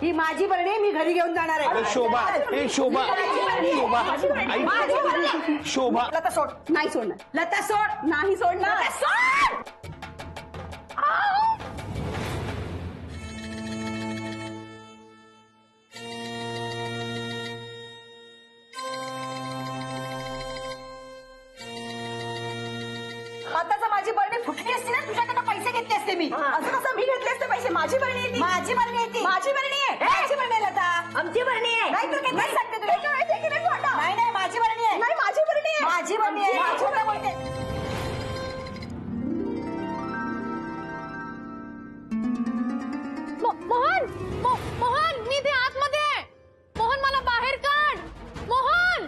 ही माझी बरणी आहे, मी घरी घेऊन जाणार आहे. शोभा ए शोभा शोभा माझी शोभा लता सोड. नाही सोडणार. लता सोड. नाही सोडणार. लता सोड. आता जर माझी बरणी फुटली असती ना तुझ्याकडे पैसे घेतले असते मी. असं कसं मी घेतले असते पैसे. माझी बरणी आहे ती. माझी बरणी आहे ती. माझी बरणी आहे. माझी बरणी आहे लता. आमची बरणी आहे. नाही तू काय सांगते तुला. नाही नाही माझी बरणी आहे. नाही माझी बरणी आहे. माझी बरणी आहे. माझी बोलते. मोहन मोहन मी इथे आतमध्ये आहे. मोहन मला बाहेर काढ. मोहन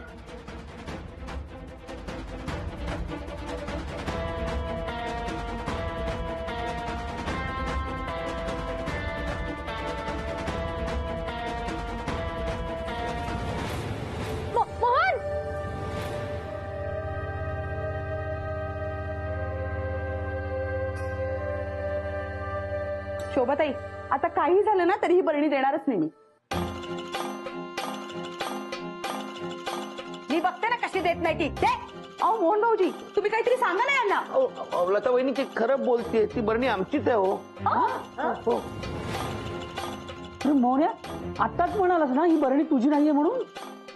मोहन शोभाताई आता काही झालं ना तरी ही बरणी देणारच नाही मी. मी बघते ना कशी देत नाही ती. दे. अहो मोहन भाऊजी तुम्ही काहीतरी सांगा ना यांना. लता वहिनी ती खरं बोलते. ती बरणी आमचीच आहे हो. हो. मोहन्या आताच म्हणालास ना ही बरणी तुझी नाहीये म्हणून.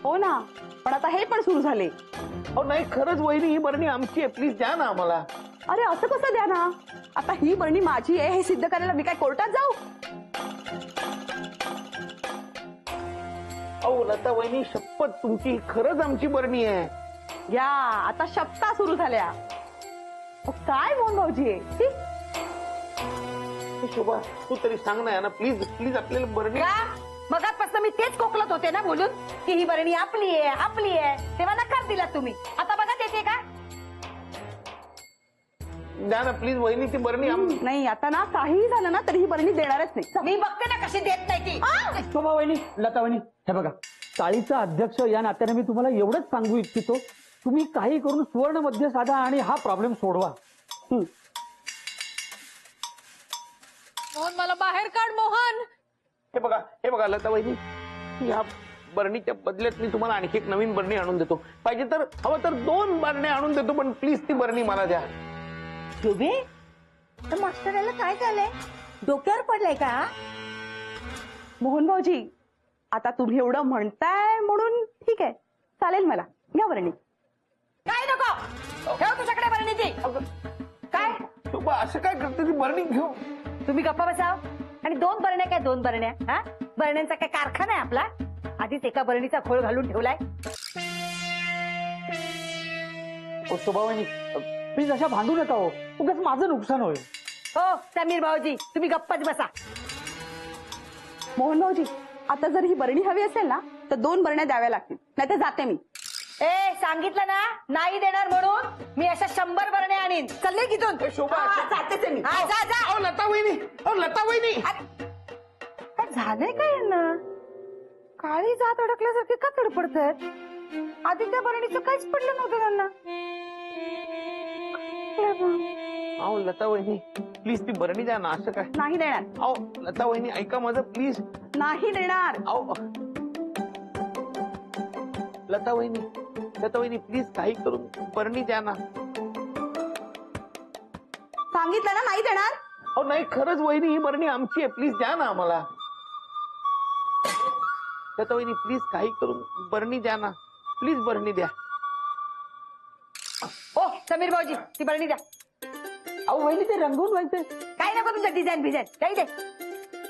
हो ना पण आता हे पण सुरू झाले. अहो नाही खरंच वहिनी ही बरणी आमची आहे. प्लीज द्या ना आम्हाला. अरे असं कसं द्या ना. आता ही बरणी माझी आहे हे सिद्ध करायला मी काय कोर्टात जाऊ. अहो लता वहिनी शपथ तुमची ही खरंच आमची बरणी आहे. या आता शपथा सुरू झाल्या. अहो, काय मोहन भाऊजी आहे छी. शोभा तू तरी सांग ना प्लीज प्लीज आपल्याला बरणी. मगाचपासून मी तेच कोकलत होते ना बोलून की ही बरणी आपली आहे आपली आहे. तेव्हा नकार दिला तुम्ही. आता बघा देते का. द्या ना प्लीज वहिनी ती बरणी नाही आता ना काही झालं ना तरी ही बरणी देणारच नाही. मी बघते ना कशी देत नाही ती. शोभा वहिनी लता वहिनी हे बघा चाळीचा अध्यक्ष या नात्याने मी तुम्हाला एवढंच सांगू इच्छितो तुम्ही काही करून सुवर्ण मध्य साधा आणि हा प्रॉब्लेम सोडवा. मोहन मला बाहेर काढ. मोहन हे बघा लता वहिनी या बरणीच्या बदल्यात मी तुम्हाला आणखी एक नवीन बरणी आणून देतो. पाहिजे तर हवं तर 2 बरण्या आणून देतो पण प्लीज ती बरणी मला द्या. शोभे तर मास्टराला काय झालंय. डोक्यावर पडलंय का. मोहन भाऊजी आता तुम्ही एवढं म्हणताय म्हणून ठीक आहे चालेल मला. घ्या बरणी. काय नको ठेव तुझ्याकडे बरणी ती. काय शोभा असं काय करते ती बरणी घेऊ. तुम्ही गप्पा बसाव. आणि 2 बरण्या काय 2 बरण्या. हा बरण्यांचा काय कारखाना आहे आपला. आधीच एका बरणीचा खोळ घालून ठेवलाय. शोभा वहिनी प्लीज अशा भांडू नका हो उगाच माझं नुकसान होईल. हो समीर भाऊजी तुम्ही गप्पाच बसा. मोहन भाऊजी आता जर ही बरणी हवी असेल ना तर 2 बरण्या द्याव्या लागतील नाही तर जाते मी. ए सांगितलं ना नाही देणार म्हणून. मी अशा 100 बरण्या आणीन. चालले की दोन. शोभा जातेच मी. जा जा. अहो लता वहिनी अहो लता वहिनी काय झालंय काय यांना. काळी जात अडकल्यासारखे का तडपडतात. आधी त्या बरणीचं काहीच पडलं नव्हतं त्यांना. अहो लता वहिनी प्लीज ती बरणी द्या ना. असं काय नाही देणार. अहो लता वहिनी ऐका माझं प्लीज. नाही देणार. अहो लता वहिनी प्लीज काही करून बरणी द्या ना. सांगितलं ना नाही देणार. अहो नाही खरंच वहिनी ही बरणी आमची आहे. प्लीज द्या ना आम्हाला. लता वहिनी प्लीज काही करून बरणी द्या ना. प्लीज बरणी द्या. ओ समीर भाऊजी ती बरणी द्या. अहो वहिनी ते रंगवून व्हायचंय. काय नको तुमचं डिझाईन बिझाईन. काही दे.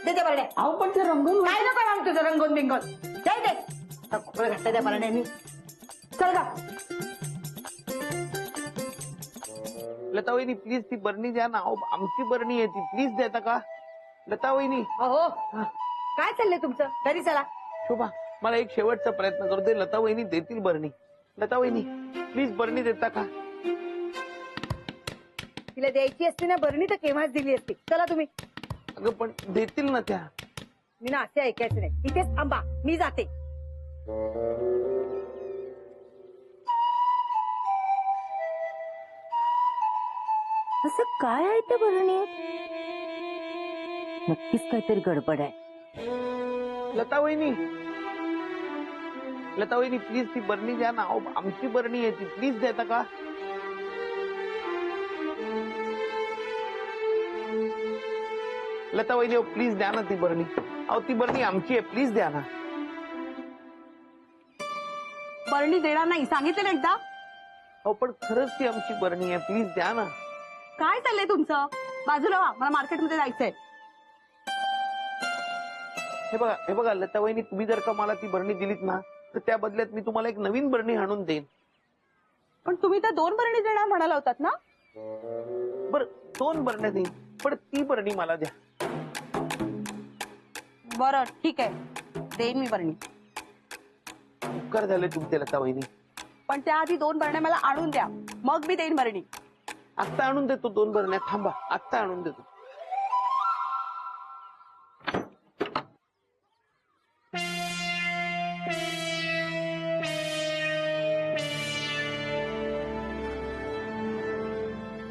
दे त्या बरण्या. अहो पण ते रंगवून काय नको मग तुझं रंगून बिंगून. काही दे. खोळ घातलं त्या बरण्यानी. चल का. लता वहिनी प्लीज ती बरणी द्या ना. अहो आमची बरणी आहे ती. प्लीज देता का लता वहिनी. अहो काय चाललंय तुमचं. घरी चला. शोभा मला एक शेवटचा प्रयत्न करू दे. लता वहिनी देतील बरणी. लता वहिनी प्लीज बरणी देता का. तिला द्यायची असती ना बरणी तर केव्हाच दिली असती. चला तुम्ही. अगं पण देतील ना त्या. मी ना असे ऐकायचं नाही. इथेच थांबा मी जाते. असं काय आहे त्या बरणीत. नक्कीच काहीतरी गडबड आहे. लता वहिनी प्लीज ती बरणी द्या ना. अहो, आमची बरणी आहे ती, प्लीज देता का? लता वहिनी प्लीज द्या ना ती बरणी. अहो ती बरणी आमची आहे, प्लीज द्या ना. बरणी देणार नाही सांगितलं ना एकदा. अहो पण खरंच ती आमची बरणी आहे, प्लीज द्या ना. काय चाललंय तुमचं? बाजूला व्हा, मला मार्केटमध्ये जायचंय. हे बघा लता वहिनी, तुम्ही जर का मला ती बरणी दिलीत ना तर त्या बदल्यात मी तुम्हाला एक नवीन बरणी आणून देईन. पण तुम्ही त्या 2 बरणी देणार म्हणाला होतात ना. बर 2 बरण्या देईन, पण ती बरणी मला द्या. बरं ठीक आहे, देईन मी बरणी. उपकार झाले तुमचे लता वहिनी. पण त्याआधी 2 बरण्या मला आणून द्या, मग मी देईन बरणी. आत्ता आणून देतो 2 बरण्या. थांबा, आत्ता आणून देतो.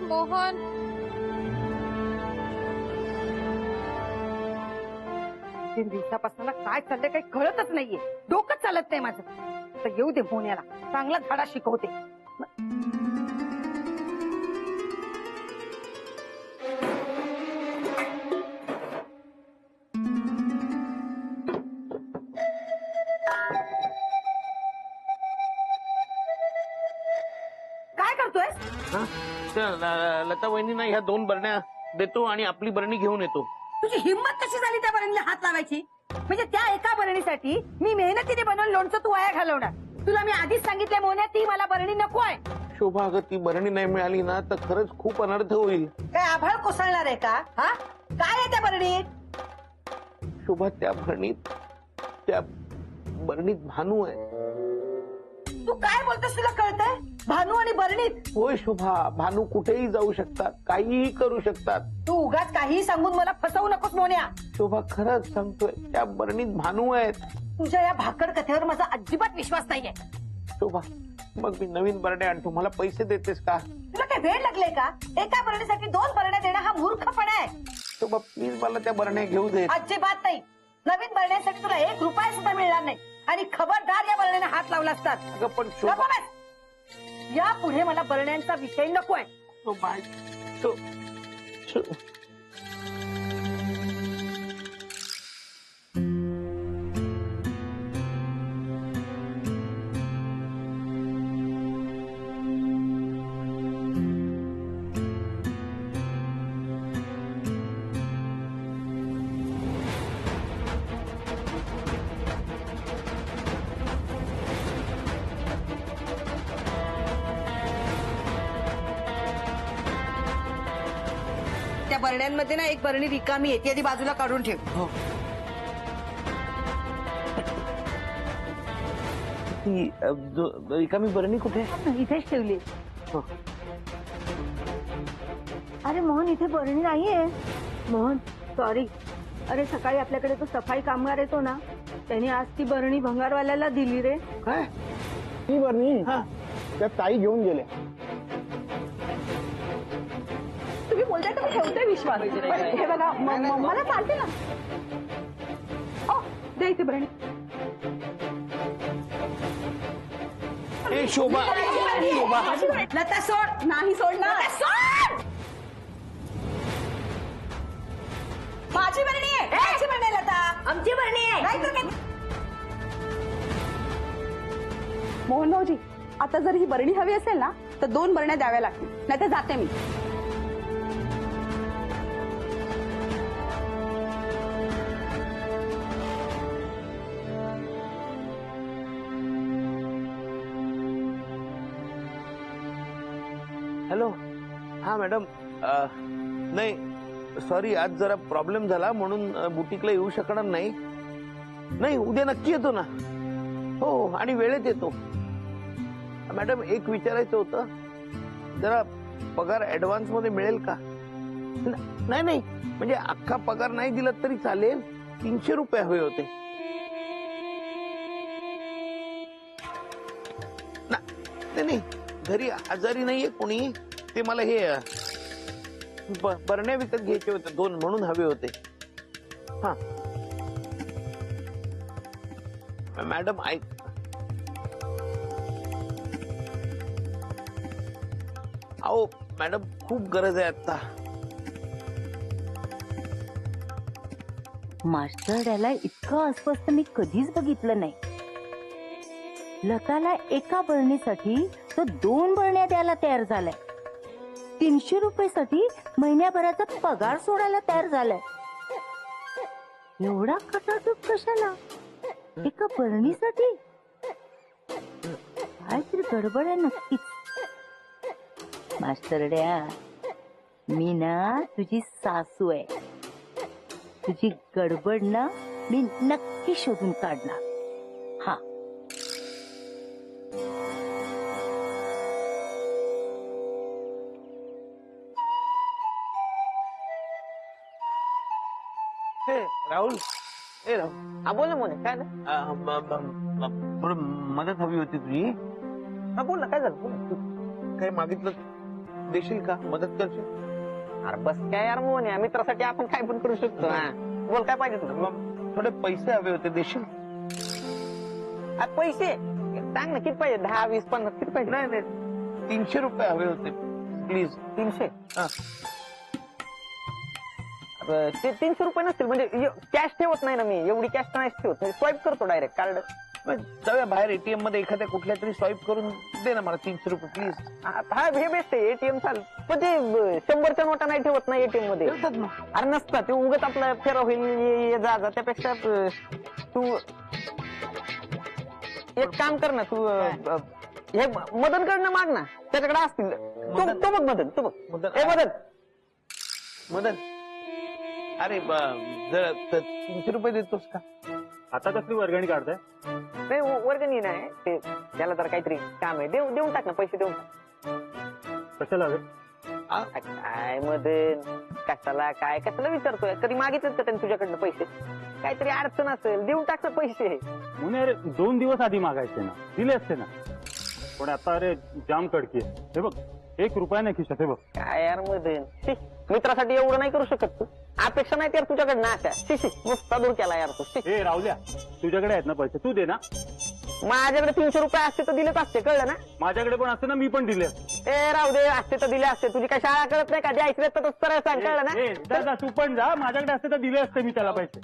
मोहन, 3 दिवसापासून काय चाललंय काही कळतच नाहीये. डोकं चालत नाही माझं. तर येऊ दे मोहन्याला, चांगला धडा शिकवते. काय करतोय? हा? त्या लता वहिनींना ह्या 2 बरण्या देतो आणि आपली बरणी घेऊन येतो. तुझी हिंमत कशी झाली त्या बरणीला हात लावायची? म्हणजे त्या एका बरणीसाठी मी मेहनतीने बनवून लोणचं तू वाया घालवणार. तुला मी आधीच सांगितलंय मोहन्या, ती मला बरणी नको आहे. शोभा, अगं ती बरणी नाही मिळाली ना तर खरंच खूप अनर्थ होईल. काय आभाळ कोसळणार आहे का? हा, काय आहे त्या बरणीत? शोभा, त्या बरणीत भानू आहे. तू काय बोलतोस? तुला कळतंय? भानू आणि बरणीत? होय शोभा, भानू कुठेही जाऊ शकतात, काहीही करू शकतात. तू उगाच काहीही सांगून मला फसवू नकोस मोन्या. शोभा, खरंच सांगतोय, त्या बरणीत भानू आहेत. तुझ्या या भाकड कथेवर माझा अजिबात विश्वास नाहीये. शोभा, मग मी नवीन बरण्या आणतो. मला पैसे देतेस का? तुला काय वेळ लागले का? एका बरणीसाठी 2 बरण्या देणं हा मूर्खपणा आहे. शोभा, प्लीज मला त्या बरण्या घेऊ दे. अजिबात नाही. नवीन बरण्यासाठी तुला 1 रुपया सुद्धा मिळणार नाही. आणि खबरदार या बरण्याने हात लावला असतात. अगं पण शोभा, या पुढे मला बरण्यांचा विषय नकोय. शोभा, शो- शो- त्या बरण्यांमध्ये ना 1 बरणी रिकामी आहे, ती आधी बाजूला काढून ठेव. हो. ती रिकामी बरणी कुठे? इथेच ठेवली. हो. अरे मोहन, इथे बरणी नाहीये. मोहन सॉरी. अरे सकाळी आपल्याकडे तो सफाई कामगार येतो ना, त्याने आज ती बरणी भंगारवाल्याला दिली रे. काय? ती बरणी हा, त्या ताई घेऊन गेल्या. तुम्ही बोलताय तर मी ठेवते विश्वास. हे बघा, मला चालते ना. द्या इथे बरणी. ए शोभा, शोभा, लता सोड. नाही सोडणार. सोड. माझी बरणी आहे. माझी बरणी आहे लता. आमची बरणी आहे. नाहीतर काय? मोहन भाऊजी, आता जर ही बरणी हवी असेल ना तर 2 बरण्या द्याव्या लागतील, नाही तर जाते मी. हॅलो. हा मॅडम, नाही सॉरी, आज जरा प्रॉब्लेम झाला म्हणून बुटीकला येऊ शकणार नाही. नाही, उद्या नक्की येतो ना. हो, आणि वेळेत येतो. मॅडम, एक विचारायचं होतं, जरा पगार ऍडव्हान्स मध्ये मिळेल का? नाही नाही, म्हणजे अख्खा पगार नाही दिला तरी चालेल. 300 रुपये हवे होते. नाही, घरी आजारी नाहीये कोणी, ते मला हे बरण्या विकत घ्यायचे होते 2, म्हणून हवे होते. हा मॅडम ऐक. अहो मॅडम खूप गरज आहे आता. मास्टर याला इतकं अस्वस्थ मी कधीच बघितलं नाही. लताला एका बरणीसाठी तो 2 बरण्या द्यायला तयार झालाय. 300 रुपयासाठी महिन्याभराचा पगार सोडायला तयार झालाय. एवढा खटाटूप कशाला एका बरणीसाठी? काहीतरी गडबड आहे नक्कीच. मास्टरड्या, मी ना तुझी सासू आहे. तुझी गडबड ना मी नक्की शोधून काढणार. हा, हे राहुल. ए राहुल, हा बोल ना मोने, काय झालं? थोडं मदत हवी होती तुझी. हा बोल ना, काय झालं? बोल ना. काही मागितलं देशील का? मदत करशील? अरे बस काय यार मोने, मित्रासाठी आपण काय पण करू शकतो. हा. बोल काय पाहिजे तुला? थोडे पैसे हवे होते, देशील? पैसे सांग ना, किती पाहिजे? 10, 20, 50 किती पाहिजे? नाही नाही, 300 रुपये हवे होते प्लीज. 300. हा. ते 300 रुपये नसतील, म्हणजे कॅश ठेवत नाही ना मी. एवढी कॅश नाही ठेवत, स्वाईप करतो डायरेक्ट कार्ड. जाऊया बाहेर एटीएम मध्ये एखाद्या कुठल्या तरी स्वाईप करून दे ना मला 300 रुपये प्लीज. हा हे बेस्ट आहे. एटीएम चाल, पण ते 100च्या नोटा नाही ठेवत ना एटीएम मध्ये. अरे नसतात ते, उगत आपलं फेरा होईल ये जा जा. त्यापेक्षा तू एक काम कर ना, तू हे मदन कडनं माग ना, त्याच्याकडे असतील. तो बघ मदन, तू बघ. मदन. ए मदन, मदन, अरे जरा 300 रुपये देतोस का? आता कसली वर्गणी काढताय? नाही वर्गणी नाही, ते त्याला तर काहीतरी काम आहे. देऊन टाक ना, पैसे देऊन टाक. कशाला हवे? काय मदन, कशाला विचारतोय? कधी मागितलं का त्यांनी तुझ्याकडनं पैसे? काहीतरी अडचण असेल, देऊन टाक ना पैसे. म्हणे अरे 2 दिवस आधी मागायचे ना, दिले असते ना. पण आता अरे जाम कडकी आहे. हे बघ, 1 रुपया नाही खिशात. हे बघ. काय यार मदन, शी, मित्रासाठी एवढं नाही करू शकत तू. अपेक्षा नाही यार तुझ्याकडनं अशा. शी नुसता दूर केला यार तू. शी. ए राहुल्या, तुझ्याकडे आहेत ना पैसे, तू दे ना. माझ्याकडे 300 रुपये असते तर दिलेच असते, कळलं ना? माझ्याकडे पण असते ना, मी पण दिले असते. ए राहू दे, असते तर दिले असते. तुझी काय शाळा कळत नाही का? द्यायचं तर सरळ सांग, कळलं ए, जा, ना? जा, तू पण जा. माझ्याकडे असते तर दिले असते मी त्याला पैसे.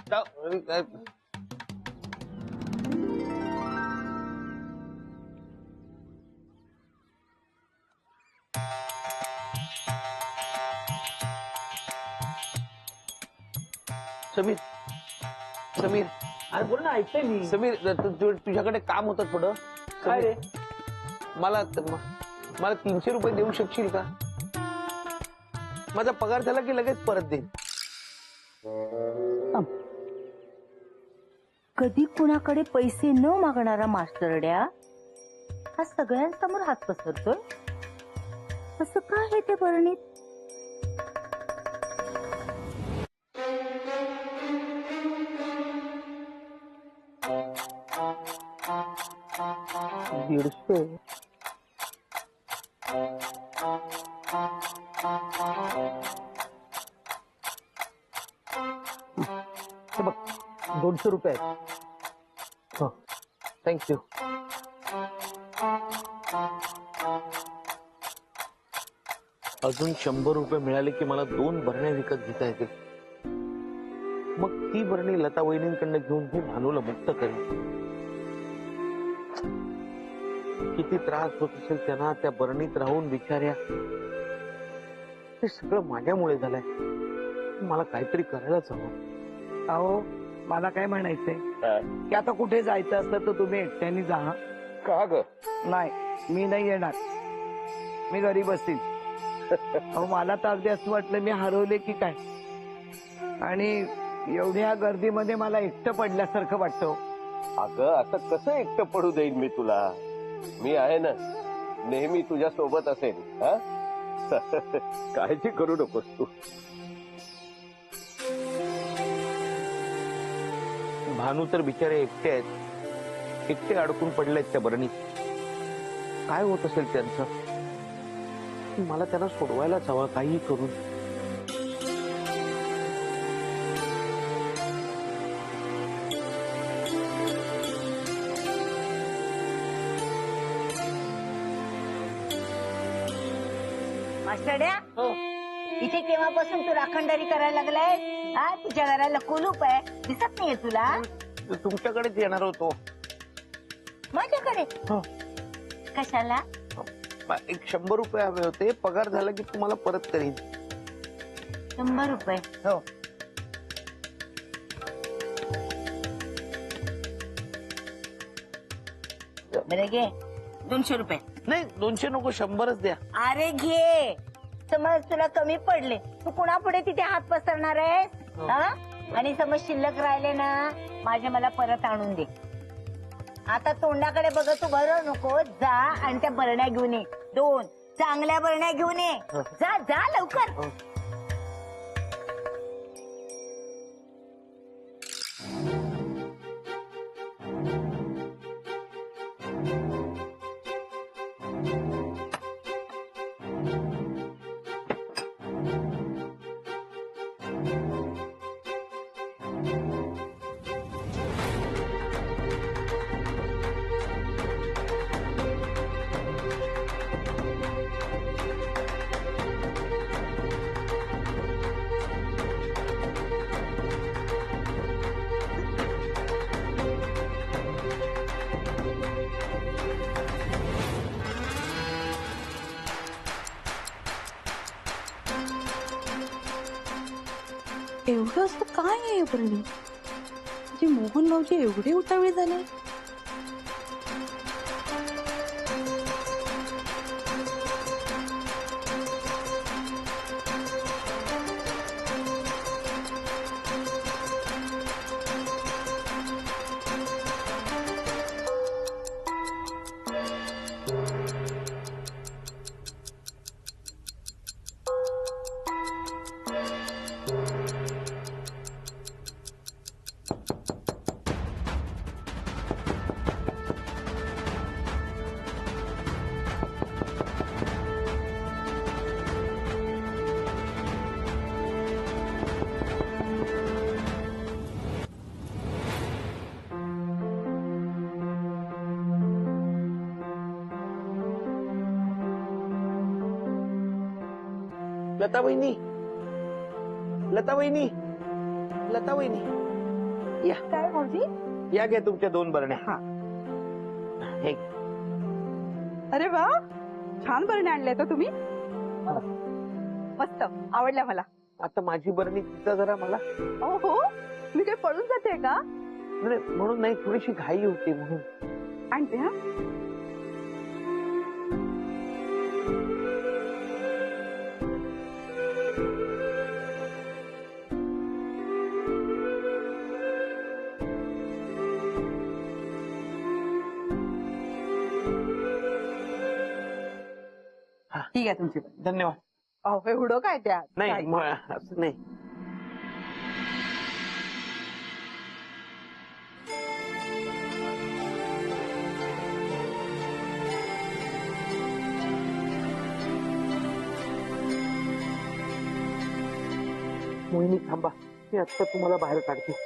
समीर, समीर, अरे बोल ना, ऐकतोय मी. समीर, तुझ्याकडे काम होतं थोडं. काय रे? मला 300 रुपये देऊ शकशील का? माझा पगार झाला की लगेच परत देईन. कधी कुणाकडे पैसे न मागणारा मास्टरड्या हा सगळ्यांसमोर हात पसरतोय. असं काय आहे ते बरणीत? दीडशे. हे बघ, 200 रुपये आहेत. हो, थँक्यू. अजून 100 रुपये मिळाले की मला 2 बरण्या विकत घेता येतील. मग ती बरणी लता वहिनींकडनं घेऊन मी भानूला मुक्त करेन. किती त्रास होत असेल त्यांना त्या बरणीत राहून बिचाऱ्या. हे सगळं माझ्यामुळे झालंय. मला काहीतरी करायलाच हवं. अहो मला काय म्हणायचंय की आता कुठे जायचं असलं तर तुम्ही एकट्याने जा. का ग? नाही, मी नाही येणार. मी घरी बसीन. अहो मला तर अगदी असं वाटलं मी हरवले की काय. आणि एवढ्या गर्दीमध्ये मला एकटं पडल्यासारखं वाटतं. अगं असं कसं एकटं पडू देईन मी तुला. मी आहे ना, नेहमी तुझ्या सोबत असेल. हा काळजी करू नकोस तू. भानू तर बिचारे एकटे आहेत. एकटे अडकून पडलेत त्या बरणीत. काय होत असेल त्यांचं? मला त्यांना सोडवायलाच हवा काही करून. मास्टरड्या हो इथे केव्हापासून तू राखणदारी करायला लागलाय? हा तुझ्या घराला कुलूप आहे, दिसत नाहीये तुला? तुमच्याकडेच येणार होतो. माझ्याकडे हो. कशाला? एक 100 रुपये हवे होते. पगार झाला की तुम्हाला परत करीन. 100 रुपये? हो. बरं घे, 200 रुपये. नाही 200 नको, 100च द्या. अरे घे, समज तुला कमी पडले, तू कुणापुढे तिथे हात पसरणार आहेस? हा? आणि समज शिल्लक राहिले ना, माझे मला परत आणून दे. आता तोंडाकडे बघत तू भरू नको, जा आणि त्या बरण्या घेऊन ये. 2 चांगल्या बरण्या घेऊन ये. जा जा लवकर. एवढं असं काय आहे बरणी? म्हणजे मोहन भाऊजी एवढे उतावळे झाले? लता वहिनी, लता वहिनी, लता वहिनी, या. काय भाऊजी? या घ्या तुमच्या 2 बरण्या. हा. हे. अरे वा, छान बरण्या आणल्या तर तुम्ही. मस्त, आवडल्या मला. आता माझी बरणी तिचा जरा मला. हो, मी काय पळून जाते का? नाही, म्हणून नाही, थोडीशी घाई होती म्हणून. आणते हा. ठीक आहे तुमची. धन्यवाद. अहो एवढं काय त्या? नाही असं नाही. मोहिनी थांबा, मी आता तुम्हाला बाहेर काढते.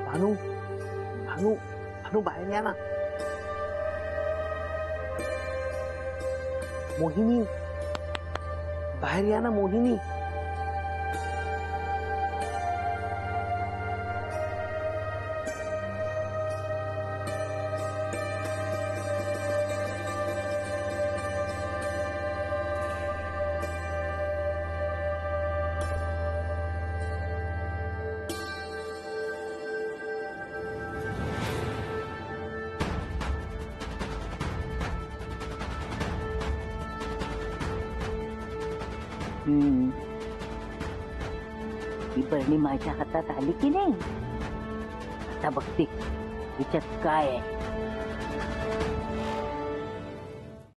भानू, भानू, भानू बाहेर या ना. मोहिनी, बाहेर या ना मोहिनी. ही बरणी माझ्या हातात आली की नाही, आता बघते हिच्यात काय आहे.